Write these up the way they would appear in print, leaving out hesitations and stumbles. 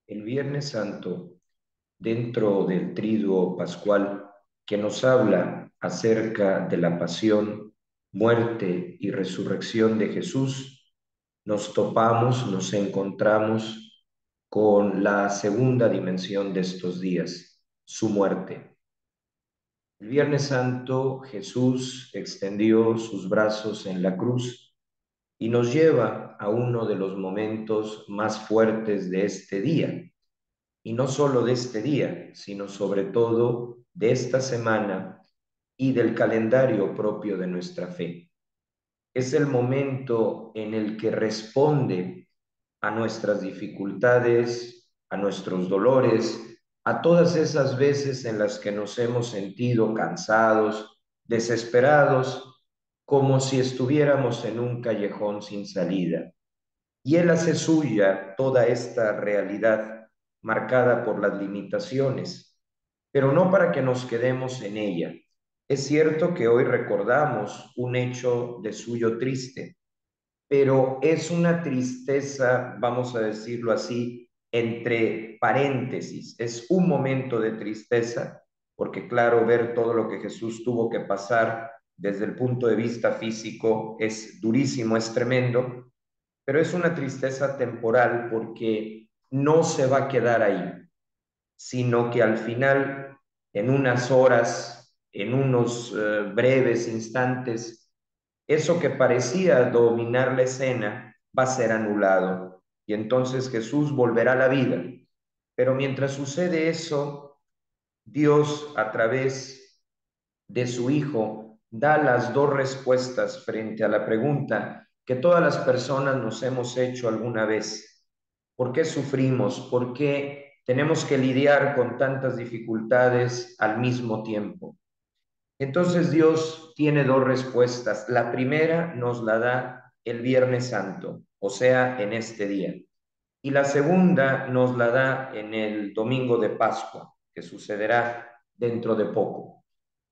el Viernes Santo, dentro del Triduo Pascual, que nos habla acerca de la pasión, muerte y resurrección de Jesús, nos topamos, nos encontramos con la segunda dimensión de estos días, su muerte. El Viernes Santo Jesús extendió sus brazos en la cruz y nos lleva a uno de los momentos más fuertes de este día, y no solo de este día, sino sobre todo de esta semana y del calendario propio de nuestra fe. Es el momento en el que responde a nuestras dificultades, a nuestros dolores, a todas esas veces en las que nos hemos sentido cansados, desesperados, como si estuviéramos en un callejón sin salida. Y Él hace suya toda esta realidad marcada por las limitaciones, pero no para que nos quedemos en ella. Es cierto que hoy recordamos un hecho de suyo triste, pero es una tristeza, vamos a decirlo así, entre paréntesis. Es un momento de tristeza, porque claro, ver todo lo que Jesús tuvo que pasar desde el punto de vista físico es durísimo, es tremendo, pero es una tristeza temporal porque no se va a quedar ahí, sino que al final, en unas horas, en unos breves instantes, eso que parecía dominar la escena va a ser anulado y entonces Jesús volverá a la vida. Pero mientras sucede eso, Dios a través de su Hijo da las dos respuestas frente a la pregunta que todas las personas nos hemos hecho alguna vez. ¿Por qué sufrimos? ¿Por qué tenemos que lidiar con tantas dificultades al mismo tiempo? Entonces Dios tiene dos respuestas. La primera nos la da el Viernes Santo, o sea, en este día. Y la segunda nos la da en el domingo de Pascua, que sucederá dentro de poco.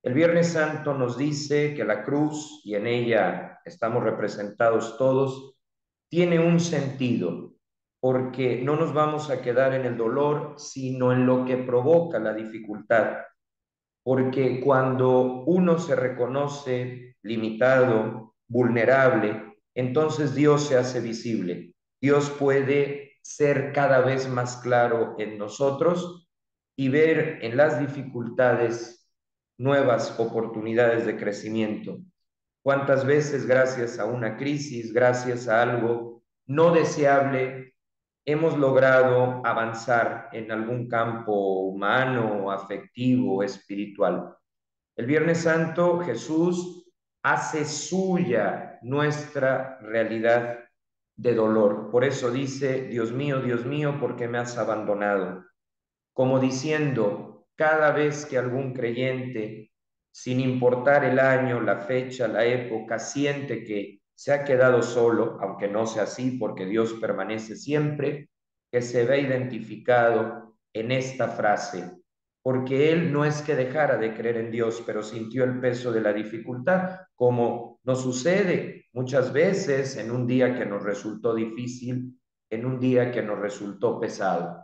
El Viernes Santo nos dice que la cruz, y en ella estamos representados todos, tiene un sentido, porque no nos vamos a quedar en el dolor, sino en lo que provoca la dificultad. Porque cuando uno se reconoce limitado, vulnerable, entonces Dios se hace visible. Dios puede ser cada vez más claro en nosotros y ver en las dificultades nuevas oportunidades de crecimiento. ¿Cuántas veces gracias a una crisis, gracias a algo no deseable, hemos logrado avanzar en algún campo humano, afectivo, espiritual? El Viernes Santo Jesús hace suya nuestra realidad de dolor. Por eso dice, Dios mío, ¿por qué me has abandonado? Como diciendo, cada vez que algún creyente, sin importar el año, la fecha, la época, siente que se ha quedado solo, aunque no sea así, porque Dios permanece siempre, que se ve identificado en esta frase, porque él no es que dejara de creer en Dios, pero sintió el peso de la dificultad, como nos sucede muchas veces en un día que nos resultó difícil, en un día que nos resultó pesado.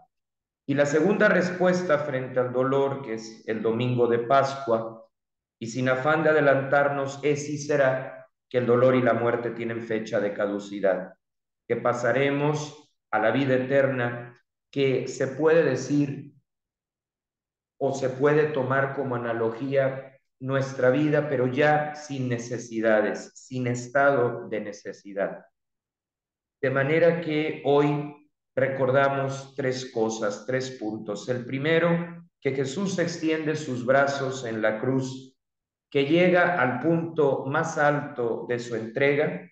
Y la segunda respuesta frente al dolor, que es el domingo de Pascua, y sin afán de adelantarnos, es y será que el dolor y la muerte tienen fecha de caducidad, que pasaremos a la vida eterna, que se puede decir o se puede tomar como analogía nuestra vida, pero ya sin necesidades, sin estado de necesidad. De manera que hoy recordamos tres cosas, tres puntos. El primero, que Jesús extiende sus brazos en la cruz, que llega al punto más alto de su entrega.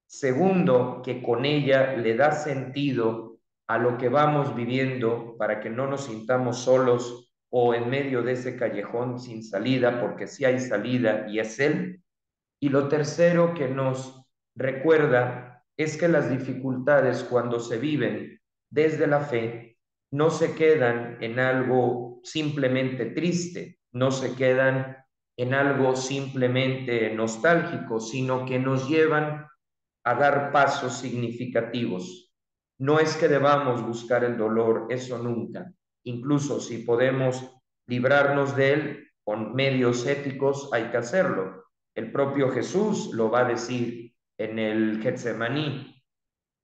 Segundo, que con ella le da sentido a lo que vamos viviendo para que no nos sintamos solos o en medio de ese callejón sin salida, porque sí hay salida y es Él. Y lo tercero que nos recuerda es que las dificultades cuando se viven desde la fe no se quedan en algo simplemente triste, no se quedan en algo simplemente nostálgico, sino que nos llevan a dar pasos significativos. No es que debamos buscar el dolor, eso nunca. Incluso si podemos librarnos de él con medios éticos, hay que hacerlo. El propio Jesús lo va a decir en el Getsemaní: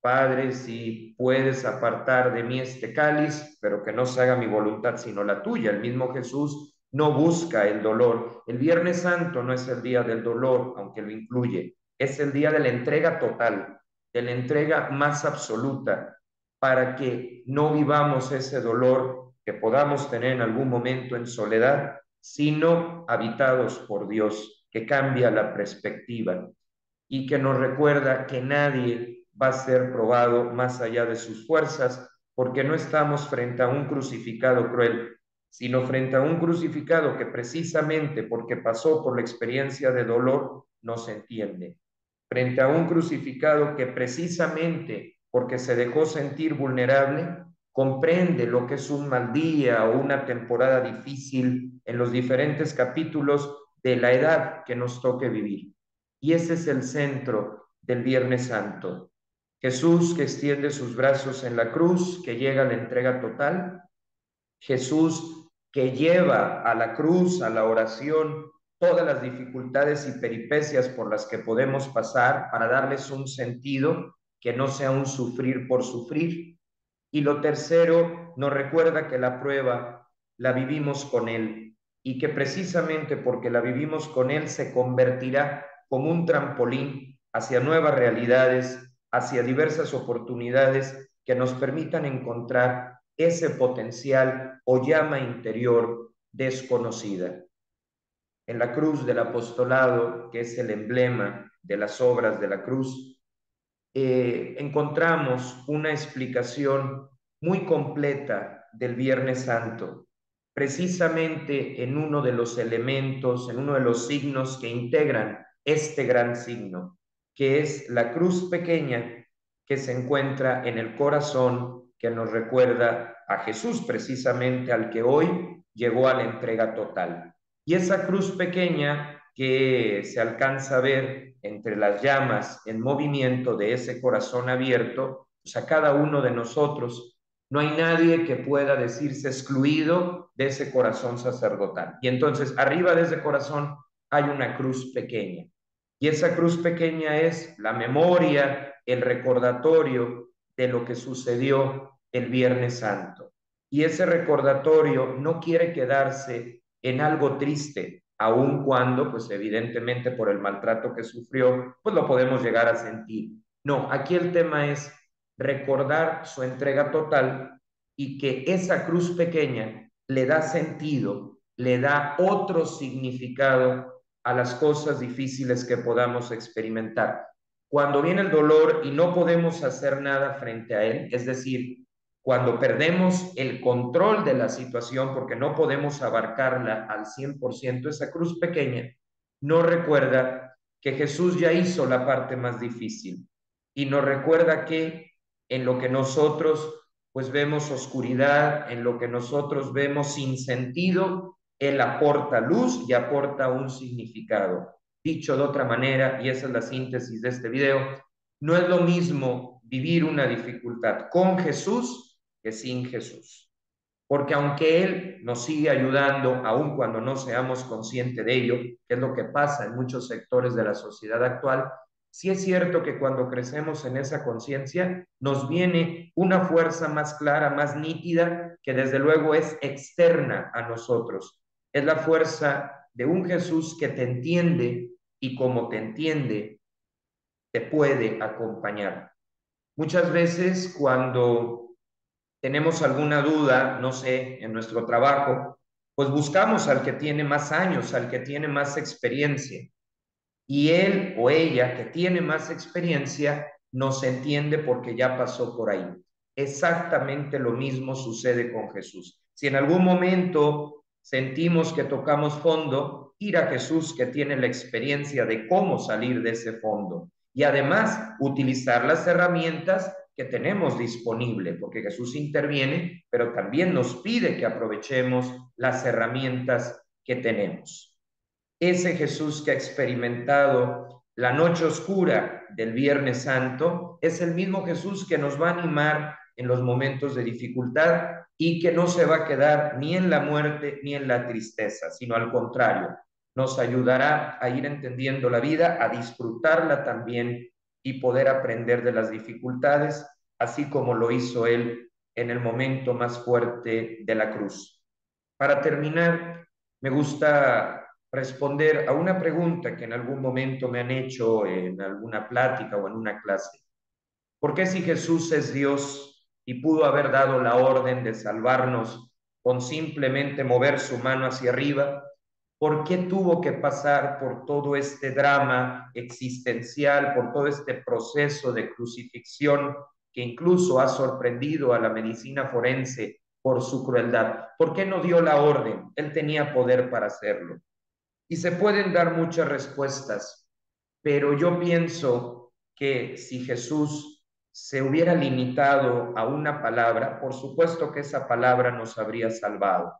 Padre, si puedes apartar de mí este cáliz, pero que no se haga mi voluntad sino la tuya. El mismo Jesús no busca el dolor. El Viernes Santo no es el día del dolor, aunque lo incluye. Es el día de la entrega total, de la entrega más absoluta, para que no vivamos ese dolor que podamos tener en algún momento en soledad, sino habitados por Dios, que cambia la perspectiva y que nos recuerda que nadie va a ser probado más allá de sus fuerzas, porque no estamos frente a un crucificado cruel, sino frente a un crucificado que precisamente porque pasó por la experiencia de dolor nos entiende, frente a un crucificado que precisamente porque se dejó sentir vulnerable, comprende lo que es un mal día o una temporada difícil en los diferentes capítulos de la edad que nos toque vivir. Y ese es el centro del Viernes Santo. Jesús que extiende sus brazos en la cruz, que llega a la entrega total. Jesús que lleva a la cruz, a la oración, todas las dificultades y peripecias por las que podemos pasar para darles un sentido que no sea un sufrir por sufrir. Y lo tercero, nos recuerda que la prueba la vivimos con Él y que precisamente porque la vivimos con Él se convertirá como un trampolín hacia nuevas realidades, hacia diversas oportunidades que nos permitan encontrar ese potencial o llama interior desconocida. En la cruz del apostolado, que es el emblema de las obras de la cruz, encontramos una explicación muy completa del Viernes Santo, precisamente en uno de los elementos, en uno de los signos que integran este gran signo, que es la cruz pequeña que se encuentra en el corazón, que nos recuerda a Jesús, precisamente al que hoy llegó a la entrega total. Y esa cruz pequeña que se alcanza a ver entre las llamas en movimiento de ese corazón abierto, pues a cada uno de nosotros no hay nadie que pueda decirse excluido de ese corazón sacerdotal. Y entonces arriba de ese corazón hay una cruz pequeña. Y esa cruz pequeña es la memoria, el recordatorio de lo que sucedió el Viernes Santo. Y ese recordatorio no quiere quedarse en algo triste, aun cuando, pues evidentemente por el maltrato que sufrió, pues lo podemos llegar a sentir. No, aquí el tema es recordar su entrega total y que esa cruz pequeña le da sentido, le da otro significado a las cosas difíciles que podamos experimentar. Cuando viene el dolor y no podemos hacer nada frente a él, es decir, cuando perdemos el control de la situación porque no podemos abarcarla al 100%, esa cruz pequeña nos recuerda que Jesús ya hizo la parte más difícil y nos recuerda que en lo que nosotros pues vemos oscuridad, en lo que nosotros vemos sin sentido, Él aporta luz y aporta un significado. Dicho de otra manera, y esa es la síntesis de este video, no es lo mismo vivir una dificultad con Jesús que sin Jesús. Porque aunque Él nos sigue ayudando, aun cuando no seamos conscientes de ello, que es lo que pasa en muchos sectores de la sociedad actual, sí es cierto que cuando crecemos en esa conciencia, nos viene una fuerza más clara, más nítida, que desde luego es externa a nosotros. Es la fuerza de un Jesús que te entiende y como te entiende, te puede acompañar. Muchas veces cuando tenemos alguna duda, no sé, en nuestro trabajo, pues buscamos al que tiene más años, al que tiene más experiencia. Y él o ella que tiene más experiencia nos entiende porque ya pasó por ahí. Exactamente lo mismo sucede con Jesús. Si en algún momento sentimos que tocamos fondo, ir a Jesús que tiene la experiencia de cómo salir de ese fondo y además utilizar las herramientas que tenemos disponible, porque Jesús interviene, pero también nos pide que aprovechemos las herramientas que tenemos. Ese Jesús que ha experimentado la noche oscura del Viernes Santo, es el mismo Jesús que nos va a animar en los momentos de dificultad y que no se va a quedar ni en la muerte ni en la tristeza, sino al contrario, nos ayudará a ir entendiendo la vida, a disfrutarla también y poder aprender de las dificultades, así como lo hizo Él en el momento más fuerte de la cruz. Para terminar, me gusta responder a una pregunta que en algún momento me han hecho en alguna plática o en una clase. ¿Por qué si Jesús es Dios y pudo haber dado la orden de salvarnos con simplemente mover su mano hacia arriba? ¿Por qué tuvo que pasar por todo este drama existencial, por todo este proceso de crucifixión que incluso ha sorprendido a la medicina forense por su crueldad? ¿Por qué no dio la orden? Él tenía poder para hacerlo. Y se pueden dar muchas respuestas, pero yo pienso que si Jesús se hubiera limitado a una palabra, por supuesto que esa palabra nos habría salvado,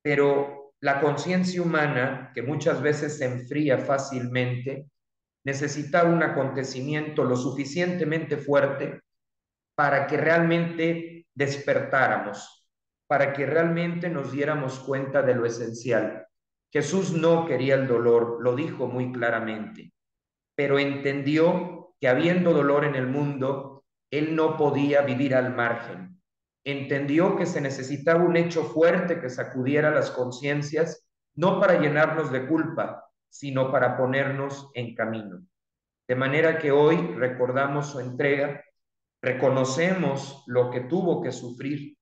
pero la conciencia humana, que muchas veces se enfría fácilmente, necesitaba un acontecimiento lo suficientemente fuerte para que realmente despertáramos, para que realmente nos diéramos cuenta de lo esencial. Jesús no quería el dolor, lo dijo muy claramente, pero entendió que habiendo dolor en el mundo, él no podía vivir al margen. Entendió que se necesitaba un hecho fuerte que sacudiera las conciencias, no para llenarnos de culpa, sino para ponernos en camino. De manera que hoy recordamos su entrega, reconocemos lo que tuvo que sufrir,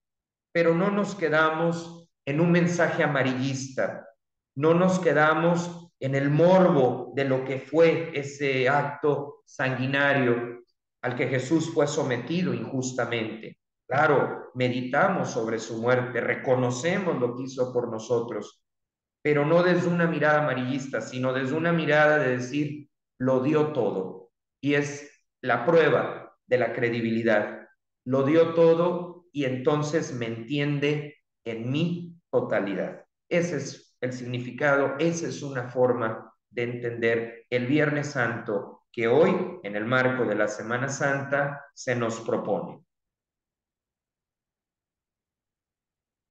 pero no nos quedamos en un mensaje amarillista, no nos quedamos en el morbo de lo que fue ese acto sanguinario al que Jesús fue sometido injustamente. Claro, meditamos sobre su muerte, reconocemos lo que hizo por nosotros, pero no desde una mirada amarillista, sino desde una mirada de decir, lo dio todo. Y es la prueba de la credibilidad. Lo dio todo y entonces me entiende en mi totalidad. Ese es el significado, esa es una forma de entender el Viernes Santo que hoy, en el marco de la Semana Santa, se nos propone.